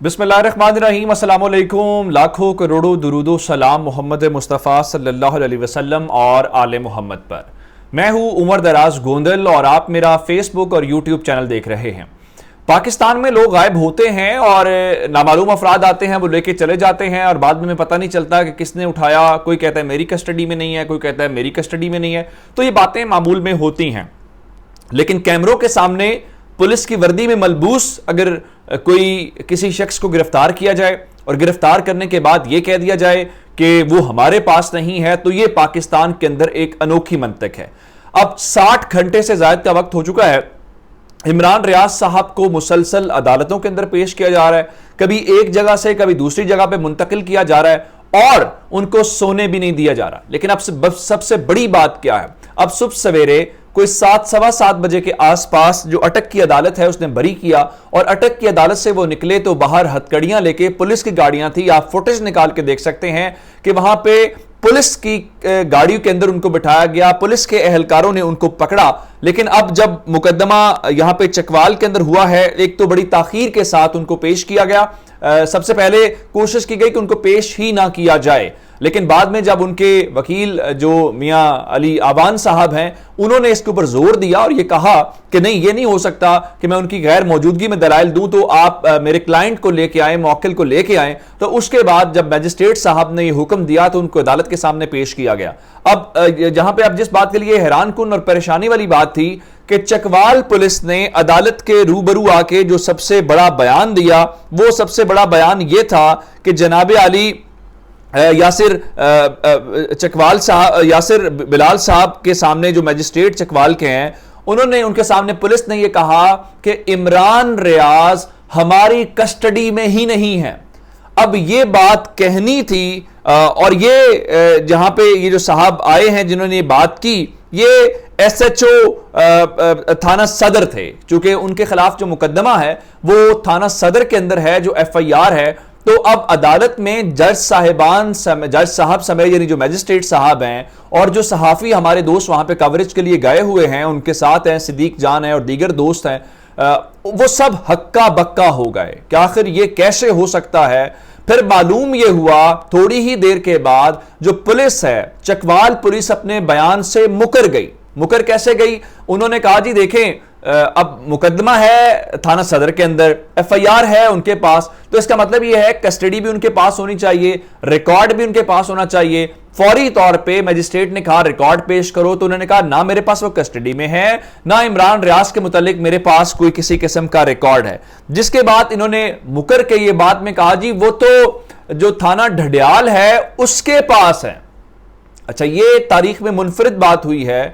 बिस्मिल्लाहिर्रहमानिर्रहीम, अस्सलाम वालेकुम। लाखों करोड़ों दुरूदो सलाम मोहम्मद मुस्तफ़ा सल्लल्लाहु अलैहि वसल्लम और आले मोहम्मद पर। मैं हूं उमर दराज गोंदल और आप मेरा फेसबुक और यूट्यूब चैनल देख रहे हैं। पाकिस्तान में लोग गायब होते हैं और नामालूम अफराद आते हैं, वो लेके चले जाते हैं और बाद में पता नहीं चलता कि किसने उठाया। कोई कहता है मेरी कस्टडी में नहीं है, कोई कहता है मेरी कस्टडी में नहीं है। तो ये बातें मामूल में होती हैं, लेकिन कैमरों के सामने पुलिस की वर्दी में मलबूस अगर कोई किसी शख्स को गिरफ्तार किया जाए और गिरफ्तार करने के बाद यह कह दिया जाए कि वो हमारे पास नहीं है, तो ये पाकिस्तान के अंदर एक अनोखी मंतक है। अब 60 घंटे से ज्यादा का वक्त हो चुका है। इमरान रियाज साहब को मुसलसल अदालतों के अंदर पेश किया जा रहा है, कभी एक जगह से कभी दूसरी जगह पे मुंतकिल किया जा रहा है और उनको सोने भी नहीं दिया जा रहा। लेकिन अब सबसे बड़ी बात क्या है, अब सुबह सवेरे कोई 7-7:15 बजे के आसपास जो अटक की अदालत है उसने बरी किया और अटक की अदालत से वो निकले तो बाहर हथकड़ियां लेके पुलिस की गाड़ियां थी। आप फुटेज निकाल के देख सकते हैं कि वहां पे पुलिस की गाड़ियों के अंदर उनको बिठाया गया, पुलिस के एहलकारों ने उनको पकड़ा। लेकिन अब जब मुकदमा यहां पे चकवाल के अंदर हुआ है, एक तो बड़ी ताखीर के साथ उनको पेश किया गया। सबसे पहले कोशिश की गई कि उनको पेश ही ना किया जाए, लेकिन बाद में जब उनके वकील जो मियां अली आवान साहब हैं, उन्होंने इसके ऊपर जोर दिया और ये कहा कि नहीं, ये नहीं हो सकता कि मैं उनकी गैर मौजूदगी में दलाइल दूं, तो आप मेरे क्लाइंट को लेके आए, मौक्किल को लेके आए। तो उसके बाद जब मैजिस्ट्रेट साहब ने ये हुक्म दिया तो उनको अदालत के सामने पेश किया गया। अब जहां पे अब जिस बात के लिए हैरान कुन और परेशानी वाली बात थी कि चकवाल पुलिस ने अदालत के रूबरू आके जो सबसे बड़ा बयान दिया, वो सबसे बड़ा बयान ये था कि जनाब अली यासिर चकवाल साहब, यासिर बिलाल साहब के सामने जो मैजिस्ट्रेट चकवाल के हैं, उनके सामने पुलिस ने यह कहा कि इमरान रियाज हमारी कस्टडी में ही नहीं है। अब ये बात कहनी थी और ये जहां पे ये जो साहब आए हैं जिन्होंने ये बात की, ये SHO थाना सदर थे। चूंकि उनके खिलाफ जो मुकदमा है वो थाना सदर के अंदर है, जो FIR है। तो अब अदालत में जज साहब समेत यानी जो मैजिस्ट्रेट साहब हैं और जो सहाफी हमारे दोस्त वहां पे कवरेज के लिए गए हुए हैं, उनके साथ हैं सिद्दीक जान है और दीगर दोस्त हैं, वो सब हक्का बक्का हो गए कि आखिर ये कैसे हो सकता है। फिर मालूम ये हुआ थोड़ी ही देर के बाद जो पुलिस है, चकवाल पुलिस अपने बयान से मुकर गई। मुकर कैसे गई? उन्होंने कहा जी देखें, अब मुकदमा है थाना सदर के अंदर, FIR है उनके पास, तो इसका मतलब यह है कस्टडी भी उनके पास होनी चाहिए, रिकॉर्ड भी उनके पास होना चाहिए। फौरी तौर पे मैजिस्ट्रेट ने कहा रिकॉर्ड पेश करो, तो उन्होंने कहा ना मेरे पास वो कस्टडी में है, ना इमरान रियाज के मुतालिक मेरे पास कोई किसी किस्म का रिकॉर्ड है। जिसके बाद इन्होंने मुकर के ये बात में कहा जी वो तो जो थाना ढडियाल है उसके पास है। अच्छा, ये तारीख में मुनफरिद बात हुई है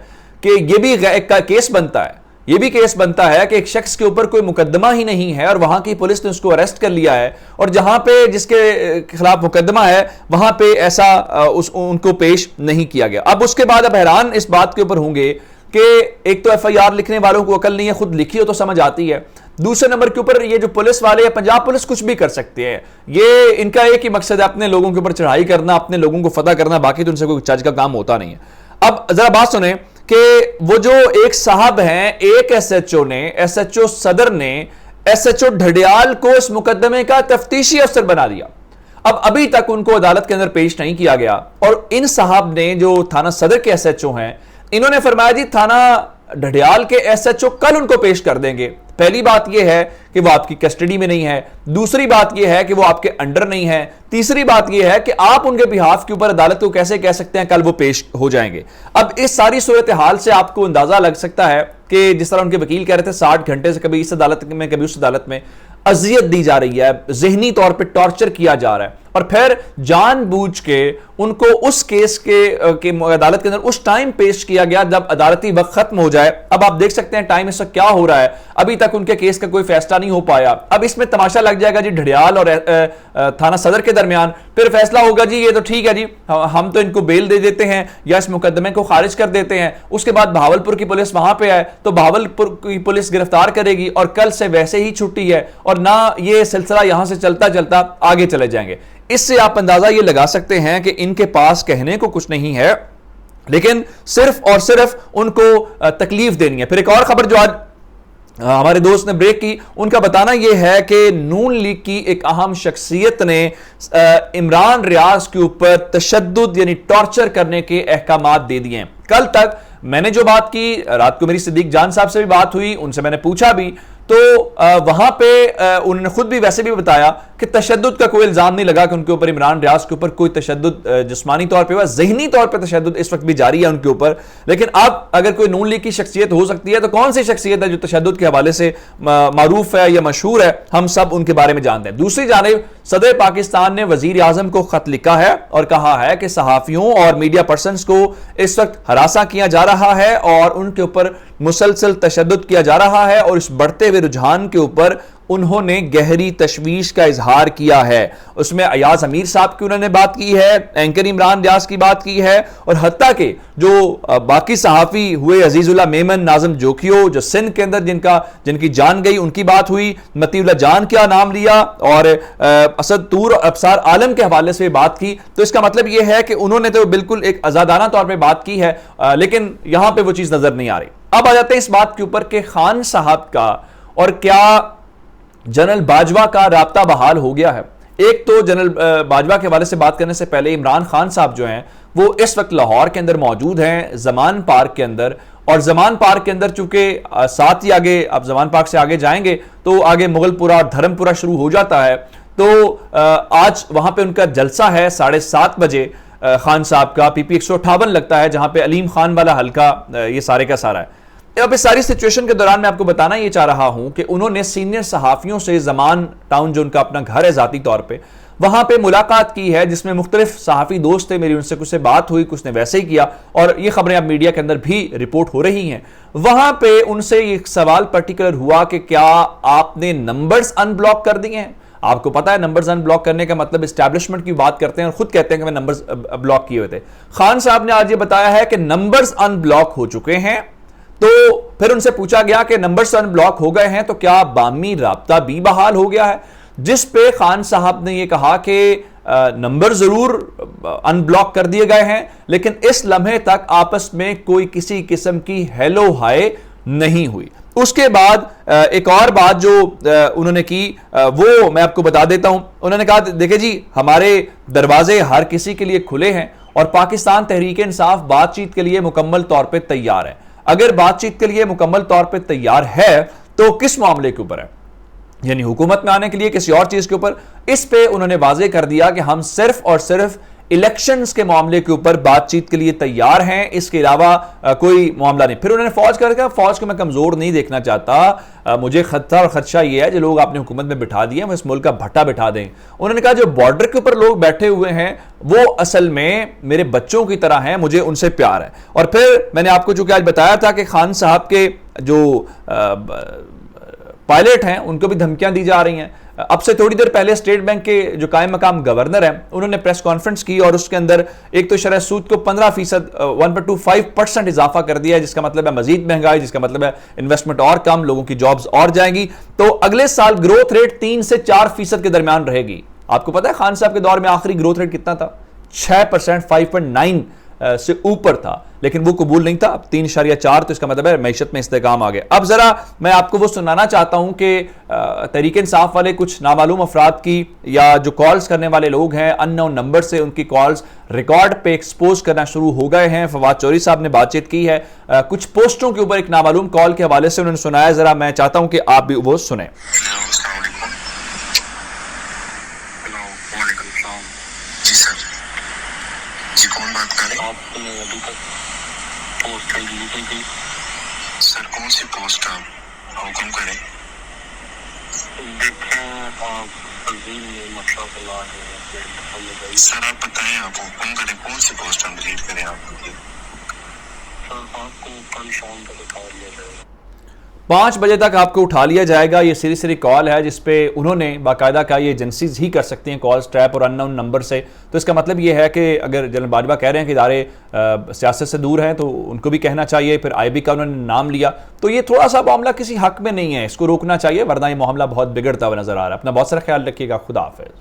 कि ये भी एक केस बनता है, यह भी केस बनता है कि एक शख्स के ऊपर कोई मुकदमा ही नहीं है और वहां की पुलिस ने उसको अरेस्ट कर लिया है, और जहां पे जिसके खिलाफ मुकदमा है वहां पे ऐसा उनको पेश नहीं किया गया। अब उसके बाद अब हैरान इस बात के ऊपर होंगे कि एक तो FIR लिखने वालों को अकल नहीं है, खुद लिखी हो तो समझ आती है। दूसरे नंबर के ऊपर ये जो पुलिस वाले, पंजाब पुलिस कुछ भी कर सकते हैं, ये इनका एक ही मकसद है अपने लोगों के ऊपर चढ़ाई करना, अपने लोगों को फतह करना, बाकी तो उनसे कोई चज का काम होता नहीं है। अब जरा बात सुने कि वो जो एक साहब हैं, एक SHO सदर ने SHO ढडियाल को इस मुकदमे का तफ्तीशी अफसर बना दिया। अब अभी तक उनको अदालत के अंदर पेश नहीं किया गया और इन साहब ने जो थाना सदर के SHO हैं, इन्होंने फरमाया जी थाना ढडियाल के SHO कल उनको पेश कर देंगे। पहली बात यह है कि वो आपकी कस्टडी में नहीं है, दूसरी बात यह है कि वो आपके अंडर नहीं है, तीसरी बात यह है कि आप उनके बिहाफ के ऊपर अदालत को कैसे कह सकते हैं कल वो पेश हो जाएंगे। अब इस सारी सूरत हाल से आपको अंदाजा लग सकता है कि जिस तरह उनके वकील कह रहे थे 60 घंटे से कभी इस अदालत में कभी उस अदालत में अजियत दी जा रही है, जहनी तौर पर टॉर्चर किया जा रहा है, और फिर जानबूझ के उनको उस केस के अदालत के अंदर उस टाइम पेश किया गया जब अदालती वक्त खत्म हो जाए। अब आप देख सकते हैं टाइम इसका क्या हो रहा है, अभी तक उनके केस का कोई फैसला नहीं हो पाया। अब इसमें तमाशा लग जाएगा जी ढडियाल और थाना सदर के दरमियान, फिर फैसला होगा जी ये तो ठीक है जी, हम तो इनको बेल दे देते हैं या इस मुकदमे को खारिज कर देते हैं। उसके बाद भावलपुर की पुलिस वहां पे है तो भावलपुर की पुलिस गिरफ्तार करेगी और कल से वैसे ही छुट्टी है और ना ये सिलसिला यहां से चलता चलता आगे चले जाएंगे। इससे आप अंदाजा ये लगा सकते हैं कि इनके पास कहने को कुछ नहीं है, लेकिन सिर्फ और सिर्फ उनको तकलीफ देनी है। फिर एक और खबर जो आज हमारे दोस्त ने ब्रेक की, उनका बताना यह है कि नून लीग की एक अहम शख्सियत ने इमरान रियाज के ऊपर तशद्दुद यानी टॉर्चर करने के अहकामात दे दिए हैं। कल तक मैंने जो बात की, रात को मेरी सिद्दीक जान साहब से भी बात हुई, उनसे मैंने पूछा भी, तो वहां पे उन्होंने खुद भी वैसे भी बताया कि तशद्दुद का कोई इल्जाम नहीं लगा कि उनके ऊपर, इमरान रियाज के ऊपर कोई तशद्दुद जिस्मानी तौर पे हुआ, ज़हनी तौर पे तशद्दुद इस वक्त भी जारी है उनके ऊपर। लेकिन अब अगर कोई नून लीग की शख्सियत हो सकती है तो कौन सी शख्सियत है जो तशद्दुद के हवाले से मारूफ है या मशहूर है, हम सब उनके बारे में जानते हैं। दूसरी जानिब सदर पाकिस्तान ने वजीर आजम को खत लिखा है और कहा है कि सहाफियों और मीडिया पर्सन्स को इस वक्त हरासा किया जा रहा है और उनके ऊपर मुसलसल तशद्दुद किया जा रहा है, और इस बढ़ते हुए रुझान के ऊपर उन्होंने गहरी तशवीश का इजहार किया है। उसमें अयाज अमीर साहब की उन्होंने बात की है, एंकर इमरान रियाज की बात की है, और हत्ता के जो बाकी सहाफी हुए, अजीजुल्लाह मेमन, नाज़िम जोखियो जो सिंध के अंदर जिनकी जान गई, उनकी बात हुई, मतीउल्लाह जान का नाम लिया, और असद तूर और अबसार आलम के हवाले से बात की। तो इसका मतलब यह है कि उन्होंने तो बिल्कुल एक आजादाना तौर पर बात की है, लेकिन यहां पर वो चीज नजर नहीं आ रही। अब आ जाते हैं इस बात के ऊपर कि खान साहब का और क्या जनरल बाजवा का राब्ता बहाल हो गया है। एक तो जनरल बाजवा के हवाले से बात करने से पहले इमरान खान साहब जो हैं वो इस वक्त लाहौर के अंदर मौजूद हैं, जमान पार्क के अंदर, और जमान पार्क के अंदर चूंकि साथ ही आगे, आप जमान पार्क से आगे जाएंगे तो आगे मुगलपुरा और धर्मपुरा शुरू हो जाता है। तो आज वहां पे उनका जलसा है 7:30 बजे खान साहब का, PP 158 लगता है, जहां पे अलीम खान वाला हल्का ये सारे का सारा है। अब इस सारी सिचुएशन के दौरान मैं आपको बताना ये चाह रहा हूं कि उन्होंने सीनियर सहाफियों से जमान टाउन, जो उनका अपना घर है जाती तौर पे, वहां पे मुलाकात की है, जिसमें मुख्तलिफ सहाफी दोस्त थे, मेरी उनसे कुछ से बात हुई, कुछ ने वैसे ही किया, और ये खबरें अब मीडिया के अंदर भी रिपोर्ट हो रही हैं। वहां पे उनसे एक सवाल पर्टिकुलर हुआ कि क्या आपने नंबर्स अनब्लॉक कर दिए हैं। आपको पता है नंबर्स अनब्लॉक करने का मतलब एस्टैब्लिशमेंट की बात करते हैं और खुद कहते हैं कि मैं नंबर्स ब्लॉक किए हुए थे। खान साहब ने आज ये बताया है कि नंबर्स अनब्लॉक हो चुके हैं। तो फिर उनसे पूछा गया कि नंबर्स अनब्लॉक हो गए हैं तो क्या बामी राब्ता भी बहाल हो गया है, जिस पे खान साहब ने यह कहा कि नंबर जरूर अनब्लॉक कर दिए गए हैं, लेकिन इस लम्हे तक आपस में कोई किसी किस्म की हेलो हाय नहीं हुई। उसके बाद एक और बात जो उन्होंने की वो मैं आपको बता देता हूं। उन्होंने कहा देखिए जी, हमारे दरवाजे हर किसी के लिए खुले हैं और पाकिस्तान तहरीक इंसाफ बातचीत के लिए मुकम्मल तौर पे तैयार है। अगर बातचीत के लिए मुकम्मल तौर पे तैयार है तो किस मामले के ऊपर है, यानी हुकूमत में आने के लिए, किसी और चीज के ऊपर। इस पे उन्होंने वाजे कर दिया कि हम सिर्फ और सिर्फ इलेक्शंस के मामले के ऊपर बातचीत के लिए तैयार हैं, इसके अलावा कोई मामला नहीं। फिर उन्होंने फौज कर कहा, फौज को मैं कमजोर नहीं देखना चाहता, मुझे खतरा और खदशा यह है जो लोग आपने हुकूमत में बिठा दिए वो इस मुल्क का भट्टा बिठा दें। उन्होंने कहा जो बॉर्डर के ऊपर लोग बैठे हुए हैं वो असल में मेरे बच्चों की तरह हैं, मुझे उनसे प्यार है। और फिर मैंने आपको चूंकि आज बताया था कि खान साहब के जो पायलट हैं उनको भी धमकियां दी जा रही हैं। अब से थोड़ी देर पहले स्टेट बैंक के जो कायम मकाम गवर्नर हैं उन्होंने प्रेस कॉन्फ्रेंस की और उसके अंदर एक तो शरह सूद को 15% 1.25% इजाफा कर दिया है, जिसका मतलब है मजीद महंगाई, जिसका मतलब है इन्वेस्टमेंट और कम, लोगों की जॉब्स और जाएंगी। तो अगले साल ग्रोथ रेट 3 से 4% के दरमियान रहेगी। आपको पता है खान साहब के दौर में आखिरी ग्रोथ रेट कितना था? 6%, 5.9 से ऊपर था, लेकिन वो कबूल नहीं था। अब 3.4, तो इसका मतलब है मैशत में इस्तेकाम आ गया। अब जरा मैं आपको वो सुनाना चाहता हूं कि तहरीक इंसाफ वाले कुछ नामालूम अफराद की या जो कॉल्स करने वाले लोग हैं अननोन नंबर से, उनकी कॉल्स रिकॉर्ड पे एक्सपोज करना शुरू हो गए हैं। फवाद चौधरी साहब ने बातचीत की है कुछ पोस्टों के ऊपर एक नामालूम कॉल के हवाले से उन्होंने सुनाया, जरा मैं चाहता हूं कि आप भी वो सुने। सर कौन सी पोस्ट आप हुक्म करें? सर आप बताएं, आप हुक्म करें कौन सी पोस्ट हम डिलीट करें आपको? सर आपको कल शाम तक उठा लिया जाएगा, 5 बजे तक आपको उठा लिया जाएगा। ये सीरी कॉल है जिसपे उन्होंने बाकायदा कहा ये एजेंसीज ही कर सकती हैं कॉल्स ट्रैप और अननोन नंबर से। तो इसका मतलब ये है कि अगर जनरल बाजवा कह रहे हैं कि इदारे सियासत से दूर हैं तो उनको भी कहना चाहिए। फिर IB का उन्होंने नाम लिया, तो ये थोड़ा सा मामला किसी हक में नहीं है, इसको रोकना चाहिए, वरना ये मामला बहुत बिगड़ता हुआ नजर आ रहा है। अपना बहुत सारा ख्याल रखिएगा। खुदा हाफिज।